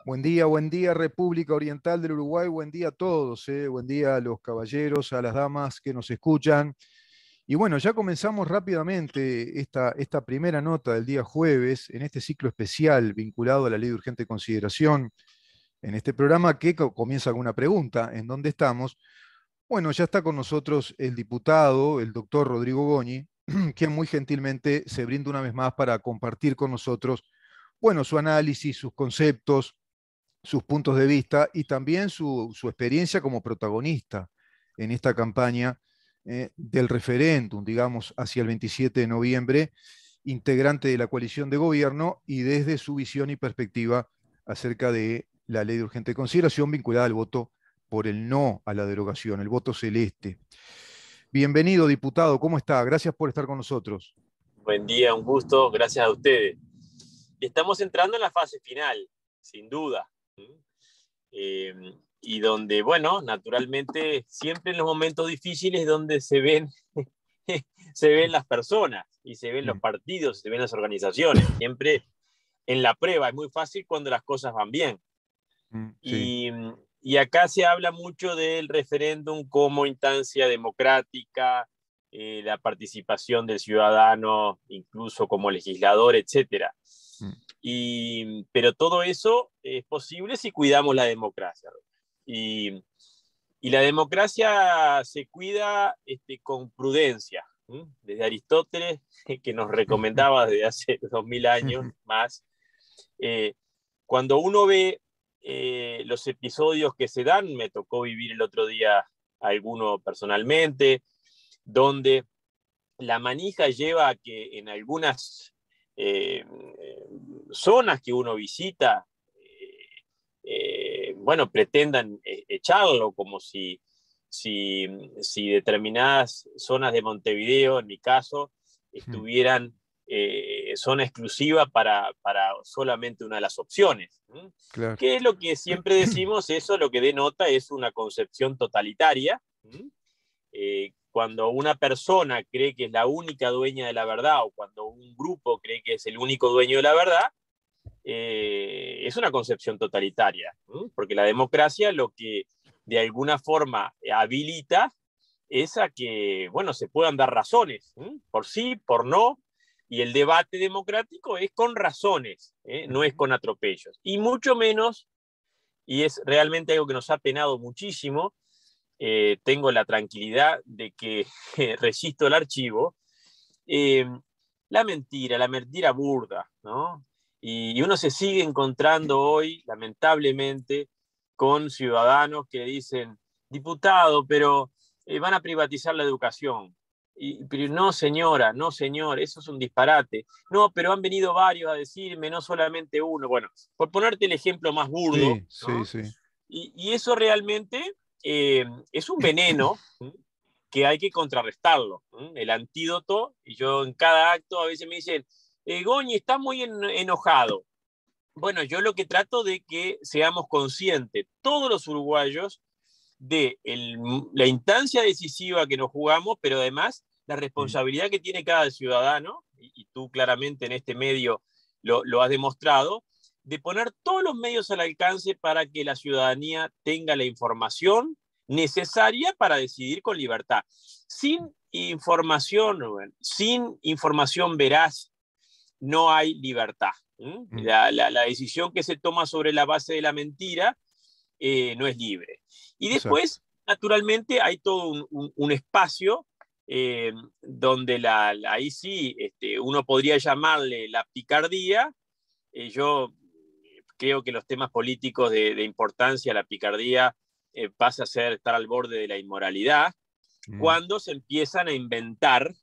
buen día República Oriental del Uruguay, buen día a todos, buen día a los caballeros, a las damas que nos escuchan. Y bueno, ya comenzamos rápidamente esta primera nota del día jueves en este ciclo especial vinculado a la Ley de Urgente Consideración, en este programa que comienza con una pregunta: ¿en dónde estamos? Bueno, ya está con nosotros el diputado, el doctor Rodrigo Goñi, quien muy gentilmente se brinda una vez más para compartir con nosotros, bueno, su análisis, sus conceptos, sus puntos de vista y también su experiencia como protagonista en esta campaña del referéndum, digamos, hacia el 27 de noviembre, integrante de la coalición de gobierno y desde su visión y perspectiva acerca de la ley de urgente consideración vinculada al voto por el no a la derogación, el voto celeste. Bienvenido, diputado, ¿cómo está? Gracias por estar con nosotros. Buen día, un gusto, gracias a ustedes. Estamos entrando en la fase final, sin duda. Y donde, bueno, naturalmente, siempre en los momentos difíciles donde se ven las personas y se ven los partidos, se ven las organizaciones. Siempre en la prueba es muy fácil cuando las cosas van bien. Sí. Y acá se habla mucho del referéndum como instancia democrática, la participación del ciudadano, incluso como legislador, etcétera. Pero todo eso es posible si cuidamos la democracia. Y, y la democracia se cuida con prudencia. Desde Aristóteles, que nos recomendaba desde hace 2000 años más, cuando uno ve los episodios que se dan, me tocó vivir el otro día alguno personalmente, donde la manija lleva a que en algunas zonas que uno visita, bueno, pretendan echarlo, como si determinadas zonas de Montevideo, en mi caso, estuvieran zona exclusiva para solamente una de las opciones. Claro. ¿Qué es lo que siempre decimos? Eso lo que denota es una concepción totalitaria. Cuando una persona cree que es la única dueña de la verdad, o cuando un grupo cree que es el único dueño de la verdad, es una concepción totalitaria, porque la democracia lo que de alguna forma habilita es a que, bueno, se puedan dar razones, por sí, por no, y el debate democrático es con razones, no es con atropellos, y mucho menos, y es realmente algo que nos ha penado muchísimo. Tengo la tranquilidad de que resisto el archivo, eh, la mentira burda, ¿no? Y uno se sigue encontrando hoy, lamentablemente, con ciudadanos que dicen: diputado, pero van a privatizar la educación. Pero no, señora, no, señor, eso es un disparate. No, pero han venido varios a decirme, no solamente uno. Bueno, por ponerte el ejemplo más burdo, Sí, sí, ¿no? sí. Y eso realmente es un veneno que hay que contrarrestarlo. El antídoto, y yo en cada acto a veces me dicen: Goñi, está muy enojado. Bueno, yo lo que trato de que seamos conscientes, todos los uruguayos, de la instancia decisiva que nos jugamos, pero además la responsabilidad que tiene cada ciudadano, y tú claramente en este medio lo has demostrado, de poner todos los medios al alcance para que la ciudadanía tenga la información necesaria para decidir con libertad. Sin información veraz, no hay libertad. La decisión que se toma sobre la base de la mentira no es libre. Y Exacto. después, naturalmente, hay todo un espacio donde ahí sí uno podría llamarle la picardía. Yo creo que los temas políticos de importancia, la picardía, pasa a estar al borde de la inmoralidad, cuando se empiezan a inventar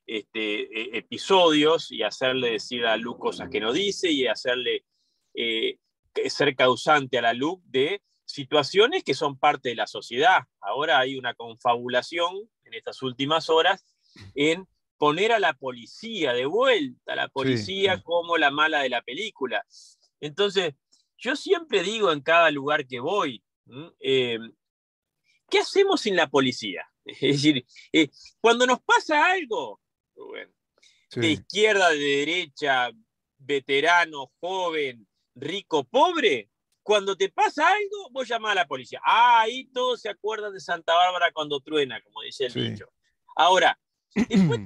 episodios y hacerle decir a Lu cosas que no dice, y hacerle ser causante a la Lu de situaciones que son parte de la sociedad. Ahora hay una confabulación en estas últimas horas en poner a la policía de vuelta, a la Sí, policía sí. como la mala de la película. Entonces, yo siempre digo en cada lugar que voy, ¿qué hacemos sin la policía? Es decir, cuando nos pasa algo, bueno, de Sí. izquierda, de derecha, veterano, joven, rico, pobre, cuando te pasa algo, vos llamás a la policía. Ah, ahí todos se acuerdan de Santa Bárbara cuando truena, como dice el Sí. dicho. Ahora, después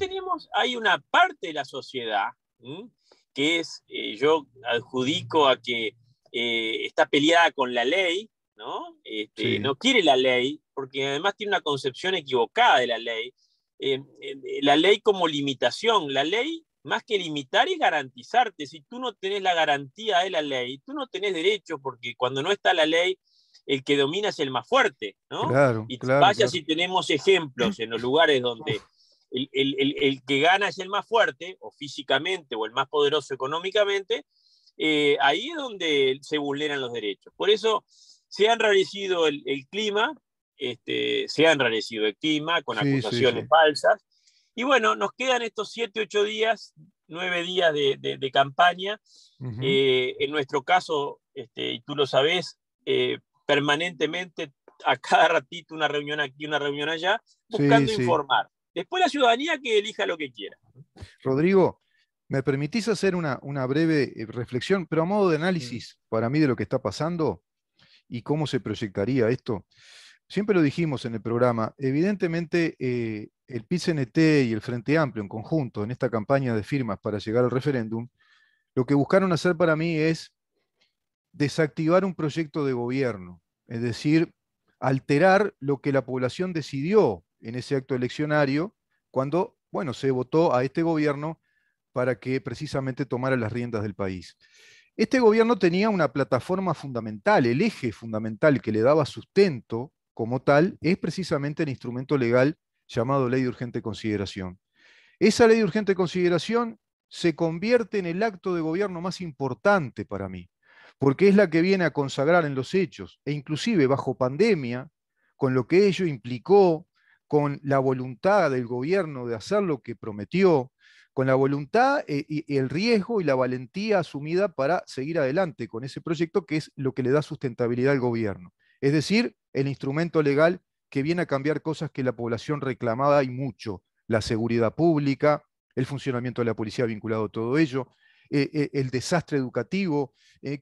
hay una parte de la sociedad, ¿m? Que es, yo adjudico a que está peleada con la ley, ¿no? Sí, No quiere la ley, porque además tiene una concepción equivocada de la ley. La ley como limitación, la ley más que limitar es garantizarte. Si tú no tenés la garantía de la ley, tú no tenés derecho, porque cuando no está la ley, el que domina es el más fuerte, ¿no? claro, Y claro, vaya claro. si tenemos ejemplos en los lugares donde Uf, el que gana es el más fuerte, o físicamente, o el más poderoso económicamente, ahí es donde se vulneran los derechos. Por eso se ha enrarecido el clima, se ha enrarecido el clima con sí, sí, acusaciones sí. falsas. Y bueno, nos quedan estos 7, 8 días, 9 días de campaña. Ujú. En nuestro caso, y tú lo sabés, permanentemente, a cada ratito, una reunión aquí, una reunión allá, Sí, buscando sí. informar. Después la ciudadanía que elija lo que quiera. Rodrigo, ¿me permitís hacer una breve reflexión, pero a modo de Mm. análisis para mí de lo que está pasando y cómo se proyectaría esto? Siempre lo dijimos en el programa, evidentemente el PIT-CNT y el Frente Amplio en conjunto en esta campaña de firmas para llegar al referéndum, lo que buscaron hacer para mí es desactivar un proyecto de gobierno, es decir, alterar lo que la población decidió en ese acto eleccionario cuando, bueno, se votó a este gobierno para que precisamente tomara las riendas del país. Este gobierno tenía una plataforma fundamental, el eje fundamental que le daba sustento como tal es precisamente el instrumento legal llamado Ley de Urgente Consideración. Esa ley de urgente consideración se convierte en el acto de gobierno más importante para mí, porque es la que viene a consagrar en los hechos, e inclusive bajo pandemia, con lo que ello implicó, con la voluntad del gobierno de hacer lo que prometió, con la voluntad y el riesgo y la valentía asumida para seguir adelante con ese proyecto que es lo que le da sustentabilidad al gobierno. Es decir, el instrumento legal que viene a cambiar cosas que la población reclamaba y mucho, la seguridad pública, el funcionamiento de la policía vinculado a todo ello, el desastre educativo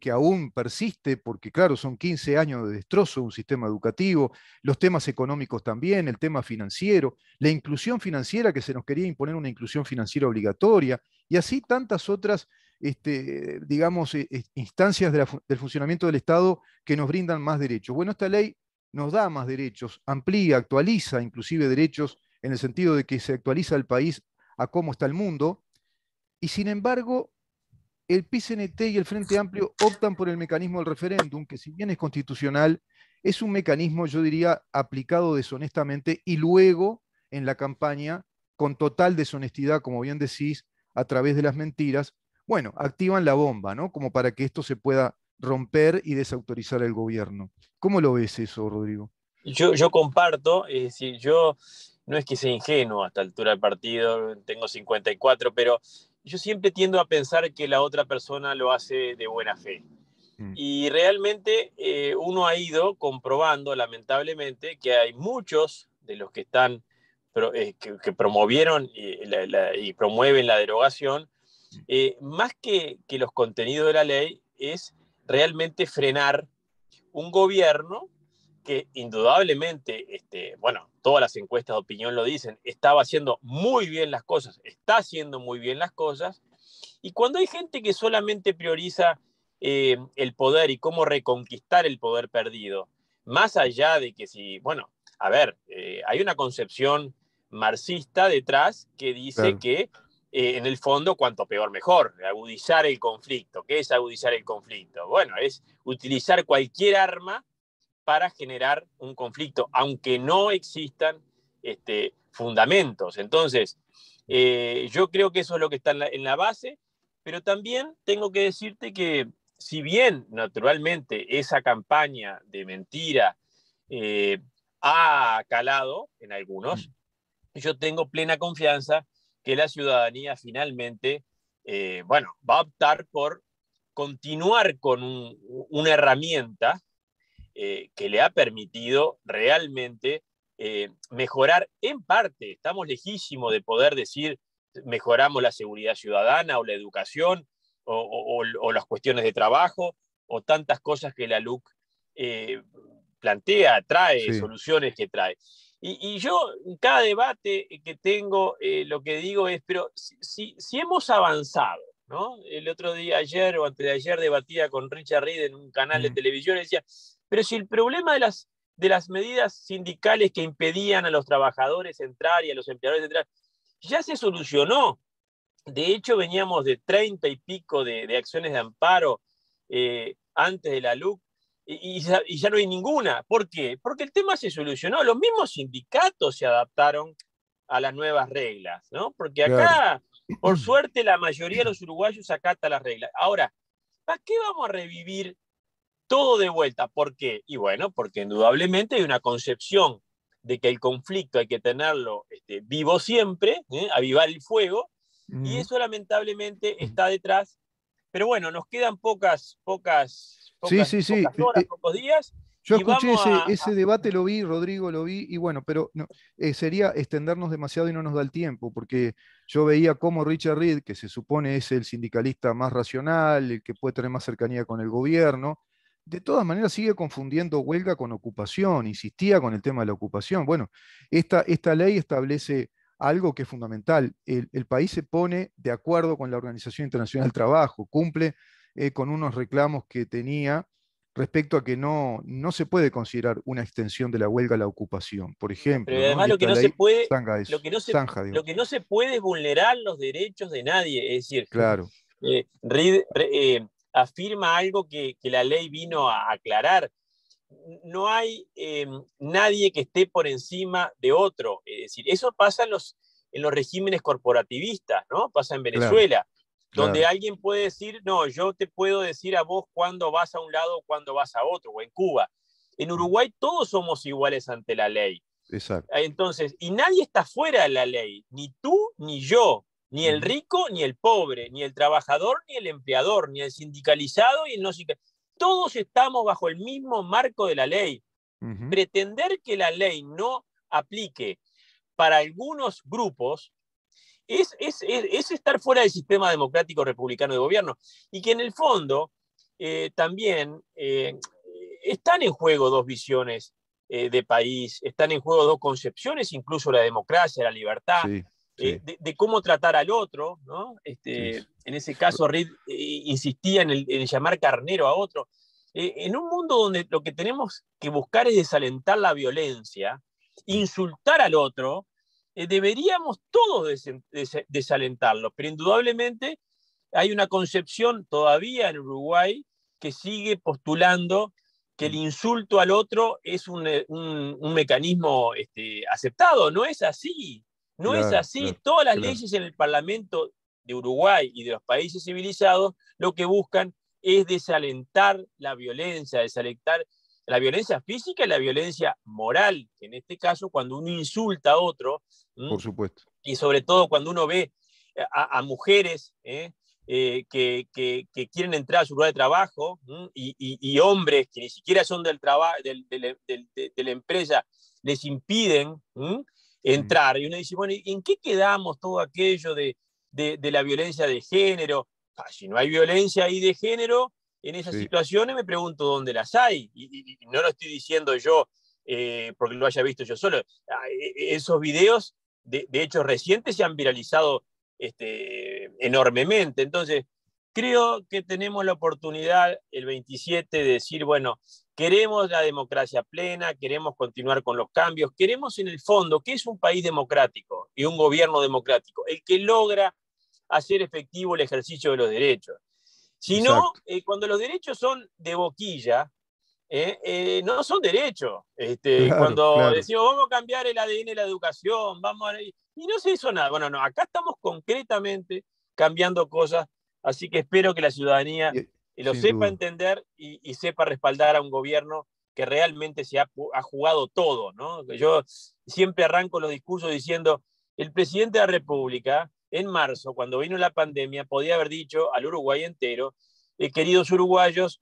que aún persiste, porque claro, son 15 años de destrozo de un sistema educativo, los temas económicos también, el tema financiero, la inclusión financiera, que se nos quería imponer una inclusión financiera obligatoria, y así tantas otras, digamos, instancias del funcionamiento del Estado que nos brindan más derechos. Bueno, esta ley nos da más derechos, amplía, actualiza inclusive derechos en el sentido de que se actualiza el país a cómo está el mundo, y sin embargo, el PCNT y el Frente Amplio optan por el mecanismo del referéndum, que si bien es constitucional, es un mecanismo, yo diría, aplicado deshonestamente y luego en la campaña, con total deshonestidad, como bien decís, a través de las mentiras, bueno, activan la bomba, ¿no? Como para que esto se pueda romper y desautorizar el gobierno. ¿Cómo lo ves eso, Rodrigo? Yo comparto, es decir, yo no es que sea ingenuo a esta altura del partido, tengo 54, pero yo siempre tiendo a pensar que la otra persona lo hace de buena fe. Mm, Y realmente uno ha ido comprobando, lamentablemente, que hay muchos de los que están que promovieron y promueven la derogación, mm. más que los contenidos de la ley, es realmente frenar un gobierno que indudablemente, bueno, todas las encuestas de opinión lo dicen, estaba haciendo muy bien las cosas, está haciendo muy bien las cosas, y cuando hay gente que solamente prioriza el poder y cómo reconquistar el poder perdido, más allá de que si, bueno, a ver, hay una concepción marxista detrás que dice Claro. que en el fondo cuanto peor mejor, agudizar el conflicto. ¿Qué es agudizar el conflicto? Bueno, es utilizar cualquier arma para generar un conflicto, aunque no existan fundamentos. Entonces, yo creo que eso es lo que está en la base, pero también tengo que decirte que si bien naturalmente esa campaña de mentira eh, ha calado en algunos, Mm. yo tengo plena confianza que la ciudadanía finalmente, bueno, va a optar por continuar con una herramienta que le ha permitido realmente mejorar en parte. Estamos lejísimos de poder decir mejoramos la seguridad ciudadana o la educación, o las cuestiones de trabajo, o tantas cosas que la LUC plantea, trae, Sí. soluciones que trae. Y yo, en cada debate que tengo, lo que digo es, pero si hemos avanzado, ¿no? El otro día, ayer o antes de ayer, debatía con Richard Reed en un canal de Mm. televisión y decía, pero si el problema de las medidas sindicales que impedían a los trabajadores entrar y a los empleadores entrar, ya se solucionó. De hecho, veníamos de 30 y pico de acciones de amparo antes de la LUC y ya no hay ninguna. ¿Por qué? Porque el tema se solucionó. Los mismos sindicatos se adaptaron a las nuevas reglas, ¿no? Porque Claro. acá, por suerte, la mayoría de los uruguayos acata las reglas. Ahora, ¿para qué vamos a revivir todo de vuelta? ¿Por qué? Y bueno, porque indudablemente hay una concepción de que el conflicto hay que tenerlo vivo siempre, avivar el fuego, y Mm. eso lamentablemente está detrás. Pero bueno, nos quedan Sí, sí, sí. horas, pocos días, Yo y escuché vamos ese debate, lo vi, Rodrigo, lo vi, y bueno, pero no, sería extendernos demasiado y no nos da el tiempo, porque yo veía cómo Richard Reed, que se supone es el sindicalista más racional, el que puede tener más cercanía con el gobierno, de todas maneras sigue confundiendo huelga con ocupación, insistía con el tema de la ocupación. Bueno, esta ley establece algo que es fundamental. El país se pone de acuerdo con la Organización Internacional del Trabajo, cumple con unos reclamos que tenía respecto a que no se puede considerar una extensión de la huelga a la ocupación, por ejemplo, pero ¿no? además Y lo que esta no se ley puede, zanja eso, zanja, digo. lo que no se puede es vulnerar los derechos de nadie. Es decir, Claro. Reed afirma algo que la ley vino a aclarar. No hay nadie que esté por encima de otro. Es decir, eso pasa en los regímenes corporativistas, ¿no? Pasa en Claro, Venezuela, donde claro. alguien puede decir, no, yo te puedo decir a vos cuándo vas a un lado o cuándo vas a otro, o en Cuba. En Uruguay todos somos iguales ante la ley. Exacto. Entonces, y nadie está fuera de la ley, ni tú ni yo, ni el Ujú, rico ni el pobre, ni el trabajador ni el empleador, ni el sindicalizado y el no sindicalizado. Todos estamos bajo el mismo marco de la ley. ujú. Pretender que la ley no aplique para algunos grupos es estar fuera del sistema democrático republicano de gobierno. Y que en el fondo también están en juego dos visiones de país, están en juego dos concepciones, incluso la democracia, la libertad, Sí, sí, de cómo tratar al otro, ¿no? sí. En ese caso, Reed insistía en llamar carnero a otro. En un mundo donde lo que tenemos que buscar es desalentar la violencia, insultar al otro, deberíamos todos desalentarlo, pero indudablemente hay una concepción todavía en Uruguay que sigue postulando que el Mm. insulto al otro es un mecanismo aceptado. No es así, no es Claro, así. claro, Todas las claro. leyes en el Parlamento de Uruguay y de los países civilizados lo que buscan es desalentar la violencia, desalentar la violencia física y la violencia moral, que en este caso cuando uno insulta a otro, Por supuesto. y sobre todo cuando uno ve a mujeres que quieren entrar a su lugar de trabajo y hombres que ni siquiera son de la empresa, les impiden Mm. entrar. Y uno dice, bueno, ¿en qué quedamos todo aquello de la violencia de género? Si no hay violencia ahí de género, en esas Sí, situaciones me pregunto dónde las hay. Y no lo estoy diciendo yo porque lo haya visto yo solo. Esos videos de hechos recientes se han viralizado enormemente. Entonces, creo que tenemos la oportunidad el 27 de decir, bueno, queremos la democracia plena, queremos continuar con los cambios, queremos en el fondo que es un país democrático y un gobierno democrático, el que logra hacer efectivo el ejercicio de los derechos. Si no, exacto. cuando los derechos son de boquilla, no son derechos. Claro, Cuando claro. decimos vamos a cambiar el ADN de la educación, y no se hizo nada. Bueno, no, acá estamos concretamente cambiando cosas, así que espero que la ciudadanía lo Sin sepa duda. entender y sepa respaldar a un gobierno que realmente ha jugado todo, ¿no? Yo siempre arranco los discursos diciendo, el presidente de la República, en marzo, cuando vino la pandemia, podía haber dicho al Uruguay entero, queridos uruguayos,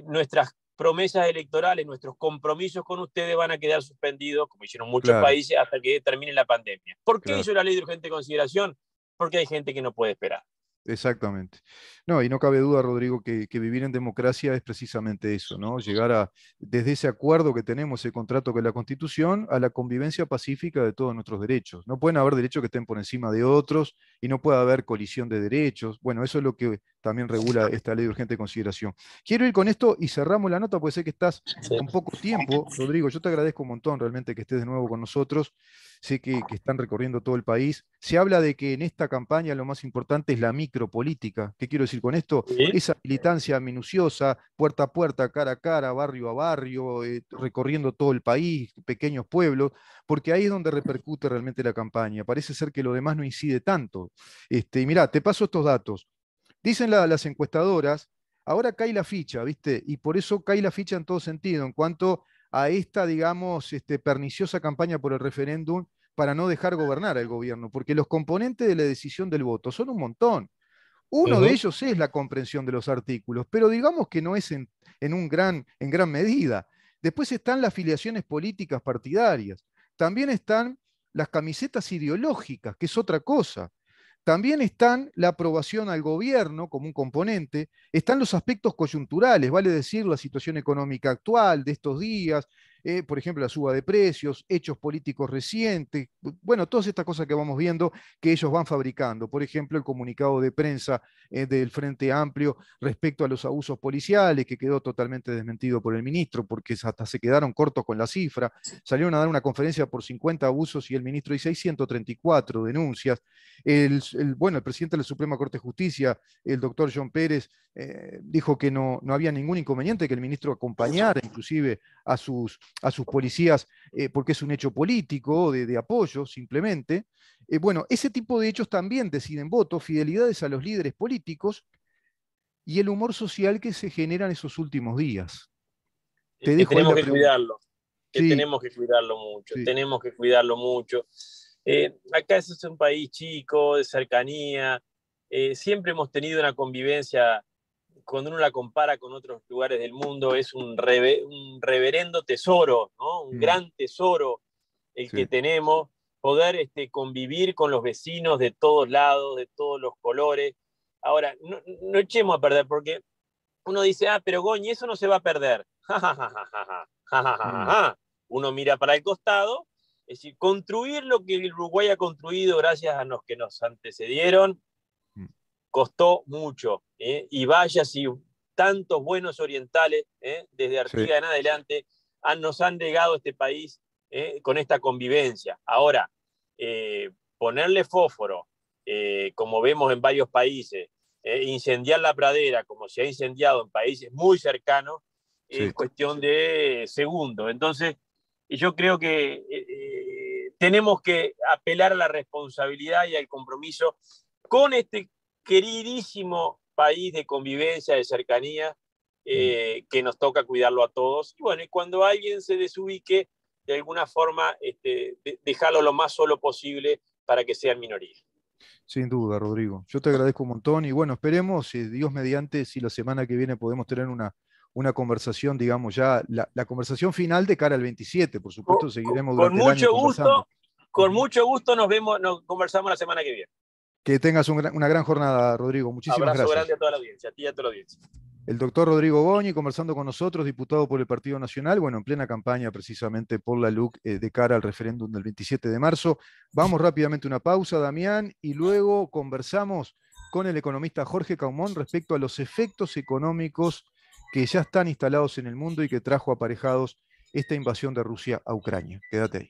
nuestras promesas electorales, nuestros compromisos con ustedes van a quedar suspendidos, como hicieron muchos Claro, países, hasta que termine la pandemia. ¿Por qué claro. hizo la ley de urgente consideración? Porque hay gente que no puede esperar. Exactamente. No, y no cabe duda, Rodrigo, que vivir en democracia es precisamente eso, ¿no? Llegar a, desde ese acuerdo que tenemos, ese contrato que es la Constitución, a la convivencia pacífica de todos nuestros derechos. No pueden haber derechos que estén por encima de otros y no puede haber colisión de derechos. Bueno, eso es lo que también regula esta ley de urgente consideración. Quiero ir con esto y cerramos la nota, porque sé que estás Sí. con poco tiempo. Rodrigo, yo te agradezco un montón realmente que estés de nuevo con nosotros. Sé que están recorriendo todo el país. Se habla de que en esta campaña lo más importante es la micropolítica. ¿Qué quiero decir con esto? Sí. Esa militancia minuciosa, puerta a puerta, cara a cara, barrio a barrio, recorriendo todo el país, pequeños pueblos, porque ahí es donde repercute realmente la campaña. Parece ser que lo demás no incide tanto. Y mirá, te paso estos datos. Dicen las encuestadoras, ahora cae la ficha, ¿viste? Y por eso cae la ficha en todo sentido, en cuanto a esta, digamos, perniciosa campaña por el referéndum para no dejar gobernar al gobierno, porque los componentes de la decisión del voto son un montón. Uno de Ujú. ellos es la comprensión de los artículos, pero digamos que no es en gran medida. Después están las filiaciones políticas partidarias. También están las camisetas ideológicas, que es otra cosa. También están la aprobación al gobierno como un componente, están los aspectos coyunturales, vale decir, la situación económica actual de estos días, por ejemplo, la suba de precios, hechos políticos recientes, bueno, todas estas cosas que vamos viendo que ellos van fabricando. Por ejemplo, el comunicado de prensa del Frente Amplio respecto a los abusos policiales, que quedó totalmente desmentido por el ministro, porque hasta se quedaron cortos con la cifra. Salieron a dar una conferencia por 50 abusos y el ministro dice 634 denuncias. Bueno, el presidente de la Suprema Corte de Justicia, el doctor John Pérez, dijo que no había ningún inconveniente que el ministro acompañara inclusive a sus policías, porque es un hecho político, de apoyo simplemente. Bueno, ese tipo de hechos también deciden votos, fidelidades a los líderes políticos y el humor social que se genera en esos últimos días. Te Que dejo ahí tenemos la que pregunta. cuidarlo, que Sí, tenemos que cuidarlo mucho, sí, tenemos que cuidarlo mucho. Acá es un país chico, de cercanía, siempre hemos tenido una convivencia, cuando uno la compara con otros lugares del mundo, es un reverendo tesoro, ¿no? Un mm, gran tesoro el que sí, tenemos, poder convivir con los vecinos de todos lados, de todos los colores. Ahora, no echemos a perder, porque uno dice, ah, pero Goñi, eso no se va a perder. mm, Uno mira para el costado, es decir, construir lo que el Uruguay ha construido gracias a los que nos antecedieron, mm, costó mucho. Y vaya si tantos buenos orientales, desde sí, Artigas en adelante, nos han legado este país con esta convivencia. Ahora, ponerle fósforo, como vemos en varios países, incendiar la pradera, como se ha incendiado en países muy cercanos, es sí. cuestión de segundos. Entonces, yo creo que tenemos que apelar a la responsabilidad y al compromiso con este queridísimo país de convivencia, de cercanía, Mm. que nos toca cuidarlo a todos. Y bueno, y cuando alguien se desubique, de alguna forma, dejarlo lo más solo posible para que sean minoría. Sin duda, Rodrigo. Yo te agradezco un montón y bueno, esperemos, Dios mediante, si la semana que viene podemos tener una conversación, digamos ya, la conversación final de cara al 27. Por Con, supuesto, seguiremos con durante el año mucho conversando. gusto, con Ujú. mucho gusto nos conversamos la semana que viene. Que tengas una gran jornada, Rodrigo. Muchísimas Abrazo grande gracias. a toda la audiencia, a ti y a toda la audiencia. El doctor Rodrigo Goñi conversando con nosotros, diputado por el Partido Nacional, bueno, en plena campaña precisamente por la LUC de cara al referéndum del 27 de marzo. Vamos rápidamente a una pausa, Damián, y luego conversamos con el economista Jorge Caumón respecto a los efectos económicos que ya están instalados en el mundo y que trajo aparejados esta invasión de Rusia a Ucrania. Quédate ahí.